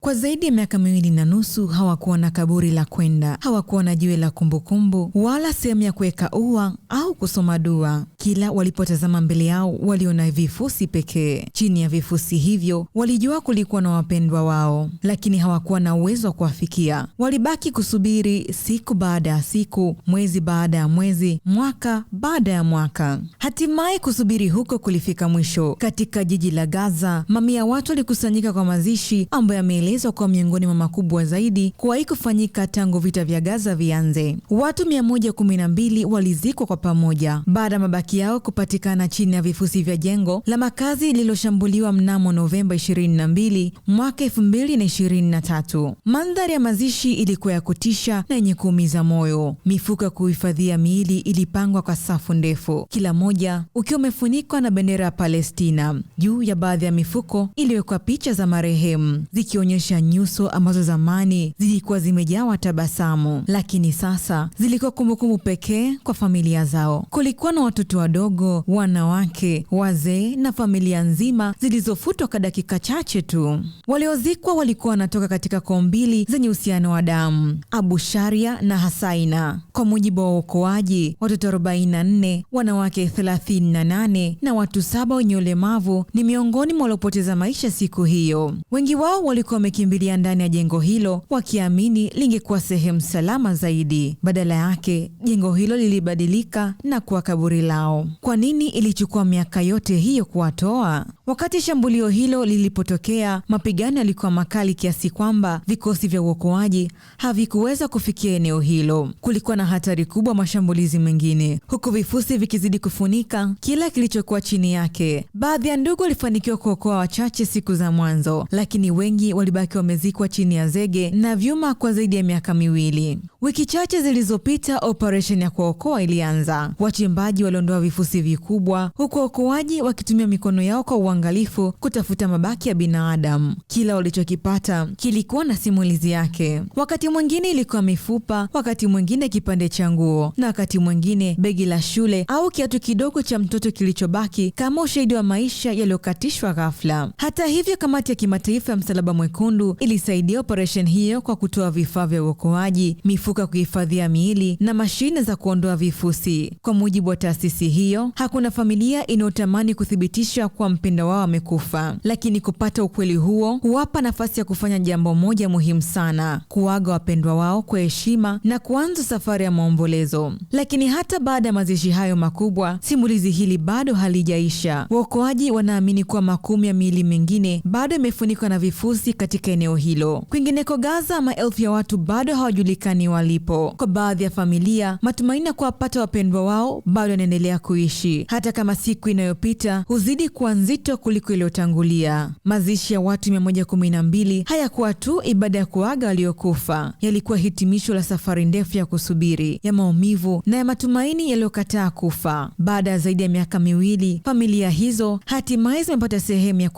Kwa zaidi ya miaka 2.5 hawakuwa na kaburi la kwenda, hawakuwa na jiwe la kumbukumbu, wala sehemu ya kuweka ua au kusoma dua. Kila walipotazama mbele yao waliona vifusi pekee. Chini ya vifusi hivyo walijua kulikuwa na wapendwa wao, lakini hawakuwa na uwezo wa kuwafikia. Walibaki kusubiri siku baada ya siku, mwezi baada ya mwezi, mwaka baada ya mwaka. Hatimaye kusubiri huko kulifika mwisho. Katika jiji la Gaza, mamia ya watu walikusanyika kwa mazishi ambayo yameelezwa kwa miongoni mwa makubwa zaidi kuwahi kufanyika tangu vita vya Gaza vianze. Watu 112 walizikwa kwa pamoja baada ya mabaki yao kupatikana chini ya vifusi vya jengo la makazi lililoshambuliwa mnamo Novemba 22 mwaka 2023. Mandhari ya mazishi ilikuwa ya kutisha na yenye kuumiza moyo. Mifuko ya kuhifadhia miili ilipangwa kwa safu ndefu, kila moja ukiwa umefunikwa na bendera ya Palestina. Juu ya baadhi ya mifuko iliwekwa picha za marehemu, zikionyesha nyuso ambazo zamani zilikuwa zimejawa tabasamu, lakini sasa zilikuwa kumbukumbu pekee kwa familia zao. Kulikuwa na watoto wadogo, wanawake, wazee na familia nzima zilizofutwa kwa dakika chache tu. Waliozikwa walikuwa wanatoka katika koo mbili zenye uhusiano wa damu, Abu Sharia na Hasaina. Kwa mujibu wa uokoaji, watoto 44, wanawake 38 na watu 7 wenye ulemavu ni miongoni mwa waliopoteza maisha siku hiyo. Wengi wao walikuwa wamekimbilia ndani ya jengo hilo wakiamini lingekuwa sehemu salama zaidi. Badala yake, jengo hilo lilibadilika na kuwa kaburi lao. Kwa nini ilichukua miaka yote hiyo kuwatoa? Wakati shambulio hilo lilipotokea, mapigano yalikuwa makali kiasi kwamba vikosi vya uokoaji havikuweza kufikia eneo hilo. Kulikuwa na hatari kubwa mashambulizi mengine, huku vifusi vikizidi kufunika kila kilichokuwa chini yake. Baadhi ya ndugu walifanikiwa kuokoa wachache siku za mwanzo, lakini wengi walibaki wamezikwa chini ya zege na vyuma kwa zaidi ya miaka 2. Wiki chache zilizopita, operation ya kuokoa ilianza. Wachimbaji waliondoa vifusi vikubwa, huku waokoaji wakitumia mikono yao kwa uangalifu kutafuta mabaki ya binadamu. Kila walichokipata kilikuwa na simulizi yake. Wakati mwingine ilikuwa mifupa, wakati mwingine kipande cha nguo, na wakati mwingine begi la shule au kiatu kidogo cha mtoto kilichobaki kama ushahidi wa maisha yaliyokatishwa ghafla. Hata hivyo, kamati ya kimataifa ya Msalaba Mwekundu ilisaidia operation hiyo kwa kutoa vifaa vya uokoaji, mifuko ya kuhifadhia miili na mashine za kuondoa vifusi. Kwa mujibu wa taasisi hiyo, hakuna familia inayotamani kuthibitisha kuwa mpendwa wao amekufa, lakini kupata ukweli huo huwapa nafasi ya kufanya jambo moja muhimu sana: kuaga wapendwa wao kwa heshima na kuanza safari ya maombolezo. Lakini hata baada ya mazishi hayo makubwa, simulizi hili bado halijaisha. Waokoaji wanaamini kuwa makumi ya miili mingine bado imefunikwa na vifusi katika eneo hilo. Kwingineko Gaza, maelfu ya watu bado hawajulikani walipo. Kwa baadhi ya familia, matumaini ya kuwapata wapendwa wao bado yanaendelea kuishi, hata kama siku inayopita huzidi kuwa nzito kuliko iliyotangulia. Mazishi ya watu 112 hayakuwa tu ibada ya kuaga waliokufa, yalikuwa hitimisho la safari ndefu ya kusubiri, ya maumivu na ya matumaini yaliyokataa kufa. Baada ya zaidi ya miaka 2, familia hizo hatimaye zimepata sehemu ya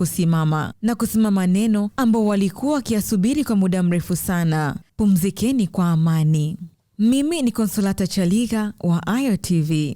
kusimama neno ambao walikuwa wakiyasubiri kwa muda mrefu sana: pumzikeni kwa amani. Mimi ni Consolata Chaliga wa Ayo TV.